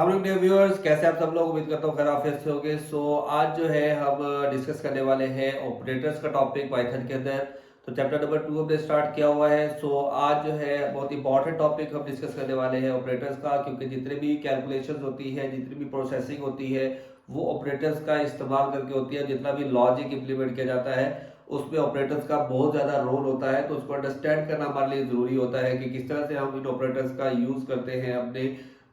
अस्सलाम वालेकुम dear viewers, कैसे आप सब लोग। उम्मीद करता हूँ खैर आफियत से होंगे। आज जो है हम डिस्कस करने वाले हैं ऑपरेटर्स का टॉपिक पाइथन के अंदर। तो चैप्टर नंबर 2 हमने स्टार्ट किया हुआ है। आज जो है बहुत इंपॉर्टेंट टॉपिक हम डिस्कस करने वाले हैं ऑपरेटर्स का, क्योंकि जितने भी कैलकुलेशंस होती है, जितनी भी प्रोसेसिंग होती है, वो ऑपरेटर्स का इस्तेमाल करके होती है। जितना भी लॉजिक इंप्लीमेंट किया जाता है उसमें ऑपरेटर्स का बहुत ज़्यादा रोल होता है। तो उसको अंडरस्टैंड करना हमारे लिए ज़रूरी होता है कि किस तरह से हम इन ऑपरेटर्स का यूज़ करते हैं अपने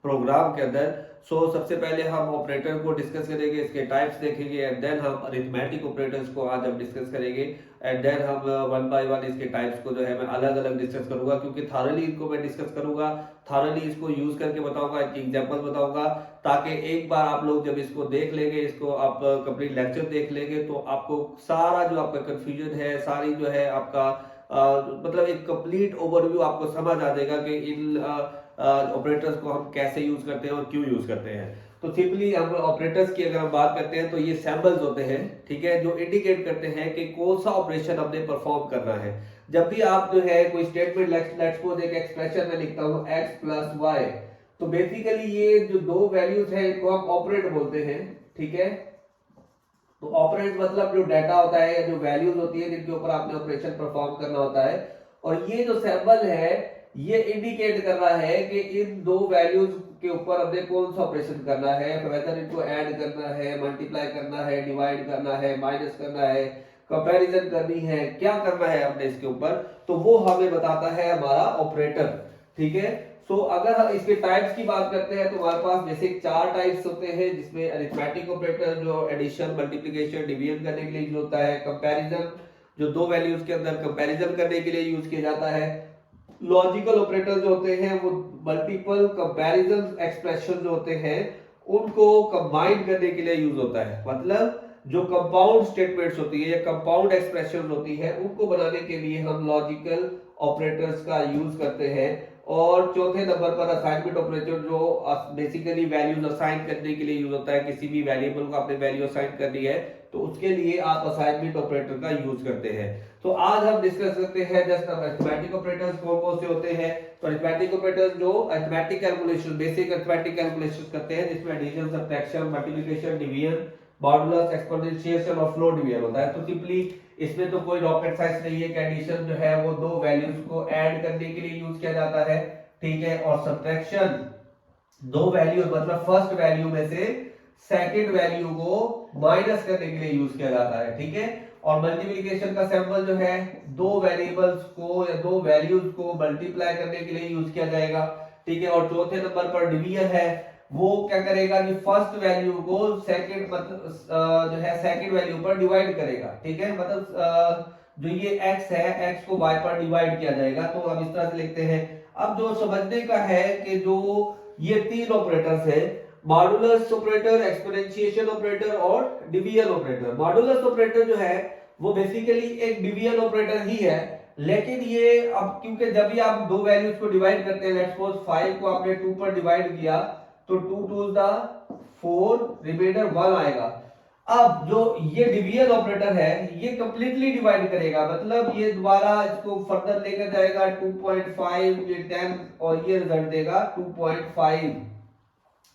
प्रोग्राम के अंदर। सबसे पहले हम ऑपरेटर को डिस्कस करेंगे, इसके टाइप्स देखेंगे, एंड देन हम अरिथमेटिक ऑपरेटर्स को आज हम डिस्कस करेंगे। एंड देन हम वन बाय वन इसके टाइप्स को जो है मैं अलग अलग डिस्कस करूंगा, क्योंकि थारली इनको मैं डिस्कस करूंगा, थारली इसको यूज करके बताऊंगा, इनकी एग्जांपल बताऊंगा, ताकि एक बार आप लोग जब इसको देख लेंगे, इसको आप कंप्लीट लेक्चर देख लेंगे, तो आपको सारा जो आपका कंफ्यूजन है, सारी जो है आपका मतलब एक कंप्लीट ओवरव्यू आपको समझ आ जाएगा कि इन ऑपरेटर्स को हम कैसे यूज करते हैं और क्यों यूज करते हैं। तो सिंपली हम ऑपरेटर्स की अगर हम बात करते हैं तो ये सैंपल्स होते हैं, ठीक है, जो इंडिकेट करते हैं कि कौन सा ऑपरेशन हमने परफॉर्म करना है। जब भी आप जो है कोई स्टेटमेंट, लेट्स सपोज एक एक्सप्रेशन में लिखता हूं x प्लस वाई, तो बेसिकली ये जो दो वैल्यूज है इनको हम ऑपरेट बोलते हैं, ठीक है। तो ऑपरेट मतलब जो डाटा होता है या जो वैल्यूज होती है जिनके ऊपर आपने ऑपरेशन परफॉर्म करना होता है। और ये जो सैंपल है ये इंडिकेट कर रहा है कि इन दो वैल्यूज के ऊपर हमने कौन सा ऑपरेशन करना है, वेदर इनको ऐड करना है, मल्टीप्लाई करना है, डिवाइड करना है, माइनस करना है, कंपैरिजन करनी है, क्या करना है हमने इसके ऊपर। तो वो हमें बताता है हमारा ऑपरेटर, ठीक है। अगर हम इसके टाइप्स की बात करते हैं तो हमारे पास बेसिक चार टाइप्स होते हैं, जिसमें अरिथमेटिक ऑपरेटर जो एडिशन, मल्टीप्लिकेशन, डिवीजन करने के लिए यूज होता है, कंपैरिजन जो दो वैल्यूज के अंदर कंपैरिजन करने के लिए यूज किया जाता है, लॉजिकल ऑपरेटर जो होते हैं वो मल्टीपल कंपैरिजन एक्सप्रेशन जो होते हैं उनको कंबाइन करने के लिए यूज होता है। मतलब जो कंपाउंड स्टेटमेंट्स होती है या कंपाउंड एक्सप्रेशन होती है उनको बनाने के लिए हम लॉजिकल ऑपरेटर्स का यूज करते हैं। और चौथे नंबर पर असाइनमेंट ऑपरेटर जो बेसिकली वैल्यूज असाइन करने के लिए यूज होता है। किसी भी वेरिएबल को आपने वैल्यू असाइन करनी है तो उसके लिए आप असाइनमेंट ऑपरेटर का यूज करते हैं। तो आज हम डिस्कस करते हैं जस्ट अरिथमेटिक ऑपरेटर्स कौन कौन से होते हैं। तो अरिथमेटिक ऑपरेटर्स जो arithmetic calculation, basic arithmetic calculation करते हैं, जिसमें addition, subtraction, multiplication, division, modulus, exponentiation और फ्लोट डिवीजन होता है। तो सिंपली इसमें तो कोई रॉकेट साइंस नहीं है कि एडिशन जो है वो दो वैल्यूज को ऐड करने के लिए यूज किया जाता है, ठीक है। और सब्ट्रैक्शन दो वैल्यू मतलब फर्स्ट वैल्यू में से सेकंड वैल्यू को माइनस करने के लिए यूज किया जाता है, ठीक है। और मल्टीप्लिकेशन का सैंपल जो है दो वेरिएबल्स को या दो वैल्यूज को मल्टीप्लाई करने के लिए यूज किया जाएगा, ठीक है। और चौथे नंबर पर डिवीजन है, वो क्या करेगा कि फर्स्ट वैल्यू को सेकंड मतलब जो है सेकंड वैल्यू पर डिवाइड करेगा, ठीक है। मतलब जो ये x है, x को y पर डिवाइड किया जाएगा। तो हम इस तरह से लिखते हैं। अब जो समझने का है कि जो ये तीन ऑपरेटर्स है, मॉडुलस ऑपरेटर, एक्सपोनेंशिएशन ऑपरेटर और डिवीजन ऑपरेटर। मॉडुलस ऑपरेटर जो है वो बेसिकली एक डिवीजन ऑपरेटर ही है, लेकिन ये अब क्योंकि जब भी आप दो वैल्यूज को डिवाइड करते हैं, लेट्स सपोज 5 को आपने 2 पर डिवाइड किया तो 2 2 द 4, रिमाइंडर 1 आएगा। अब जो ये डिवीजन ऑपरेटर है ये कंप्लीटली डिवाइड करेगा, मतलब ये दोबारा इसको फर्दर लेकर जाएगा 2.5 ये 10 और ये रिजल्ट देगा 2.5,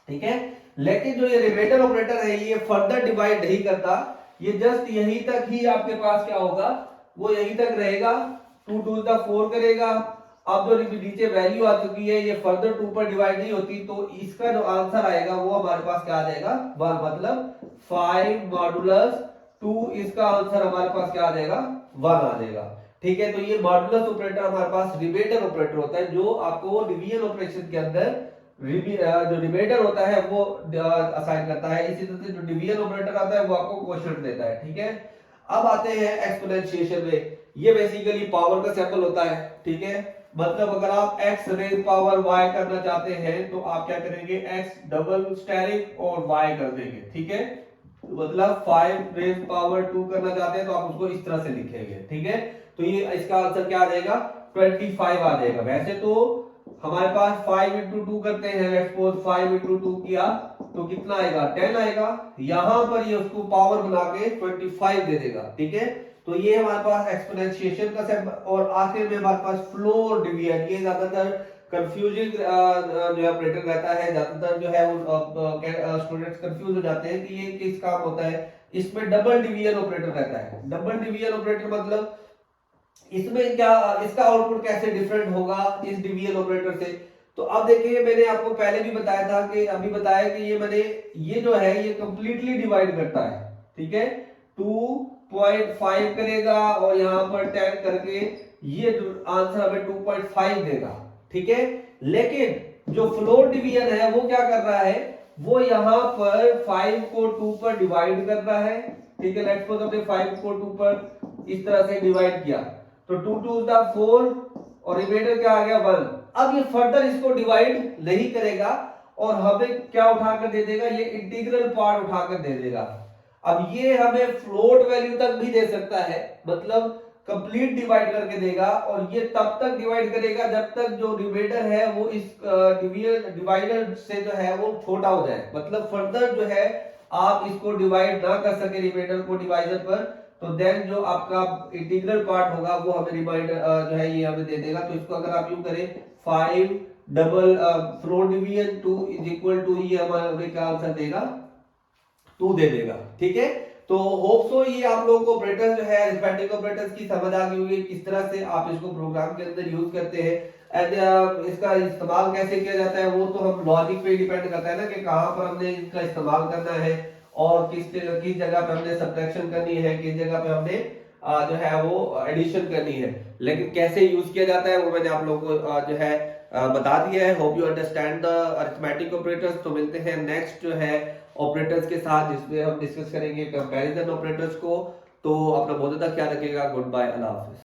ठीक है। लेकिन जो ये रिमाइंडर ऑपरेटर है ये फर्दर डिवाइड नहीं करता, ये जस्ट यहीं तक ही आपके पास क्या होगा, वो यहीं तक रहेगा, 2 2 द 4 करेगा। अब जो नीचे वैल्यू आ चुकी है ये फर्दर 2 पर डिवाइड नहीं होती, तो इसका जो आंसर आएगा वो हमारे पास क्या आ जाएगा 1, मतलब 5 मॉडुलस 2, इसका आंसर हमारे पास क्या आ जाएगा 1 आ जाएगा, ठीक है। तो ये मॉडुलस ऑपरेटर हमारे पास रिमाइंडर ऑपरेटर होता है, जो आपको डिवीजन ऑपरेशन के अंदर जो रिमाइंडर होता है वो असाइन करता है। इसी तरह से जो डिवीजन ऑपरेटर आता है वो आपको क्वोशिएंट देता है, ठीक है। अब आते हैं एक्सपोनेंशिएशन में। ये बेसिकली पावर का सैंपल होता है, ठीक है। मतलब अगर आप x रेज पावर y करना चाहते हैं तो आप क्या करेंगे, x डबल स्टेरिक और y कर देंगे, ठीक है। मतलब 5 रेज पावर 2 करना चाहते हैं तो आप उसको इस तरह से लिखेंगे, ठीक है। तो ये इसका आंसर क्या आ जाएगा 25 आ जाएगा। वैसे तो हमारे पास 5 इंटू 2 करते हैं, लेट्स सपोज 5 इंटू 2 किया तो कितना आएगा 10 आएगा। यहां पर ये उसको पावर बना के 25 दे देगा, ठीक है। तो ये हमारे पास एक्सपोनेंशिएशन का सेट। और आखिर में हमारे पास फ्लोर डिवीजन, ये ज्यादातर कंफ्यूजिंग जो है ऑपरेटर रहता है, ज्यादातर जो है वो स्टूडेंट्स कंफ्यूज हो जाते हैं कि ये किस काम होता है। इसमें डबल डिवीजन ऑपरेटर रहता है। डबल डिवीजन ऑपरेटर मतलब इसमें क्या, इसका आउटपुट कैसे डिफरेंट होगा इस डिवीजन ऑपरेटर से। तो अब देखिए, मैंने आपको पहले भी बताया था कि अभी बताया कि ये जो है ये कंप्लीटली डिवाइड करता है, ठीक है। 2.5 करेगा और यहां पर 10 करके ये आंसर हमें 2.5 देगा, ठीक है। लेकिन जो फ्लोट डिवीजन है वो क्या कर रहा है, वो यहां पर 5 को 2 पर डिवाइड कर रहा है, ठीक है। लेट्स सपोज हमने 5 को 2 पर इस तरह से डिवाइड किया, तो 2 2 4 और रिमाइंडर क्या आ गया 1। अब ये फर्दर इसको डिवाइड नहीं करेगा और हमें क्या उठाकर दे देगा, ये इंटीग्रल पार्ट उठाकर दे देगा। अब ये हमें फ्लोट वैल्यू तक भी दे सकता है, मतलब कंप्लीट डिवाइड करके देगा, और ये तब तक डिवाइड करेगा जब तक जो रिमाइंडर है वो इस डिवाइडर से जो है वो छोटा हो जाए, मतलब फर्दर जो है आप इसको डिवाइड ना कर सके रिमाइंडर को डिवाइजर पर, तो देन जो आपका इंटीग्रल पार्ट होगा वो हमें रिमाइंडर जो है ये हमें दे देगा। तो इसको अगर आप यूं करें 5 double float division 2 is equal to, ये हमें क्या आंसर देगा, 2 दे देगा, ठीक है। तो होप सो ये आप लोगों को ऑपरेटर जो है अरिथमेटिक ऑपरेटर्स की समझ आ गई होगी, किस तरह से आप इसको प्रोग्राम के अंदर यूज करते हैं एंड इसका इस्तेमाल कैसे किया जाता है। वो तो हम लॉजिक पे डिपेंड करता है ना कि कहां पर हमने इसका इस्तेमाल करना है और किस जगह पे हमने सब्ट्रैक्शन करनी है, किस जगह पे हमने जो है वो एडिशन करनी है। लेकिन कैसे यूज किया जाता है वो मैंने आप लोगों को जो है बता दिया है। Hope you understand the arithmetic operators. तो मिलते हैं नेक्स्ट जो है ऑपरेटर्स के साथ, जिसमें हम डिस्कस करेंगे कंपैरिजन ऑपरेटर्स को। तो अपना बहुत ज्यादा ख्याल रखिएगा। गुड बाय, अल्लाह हाफिज।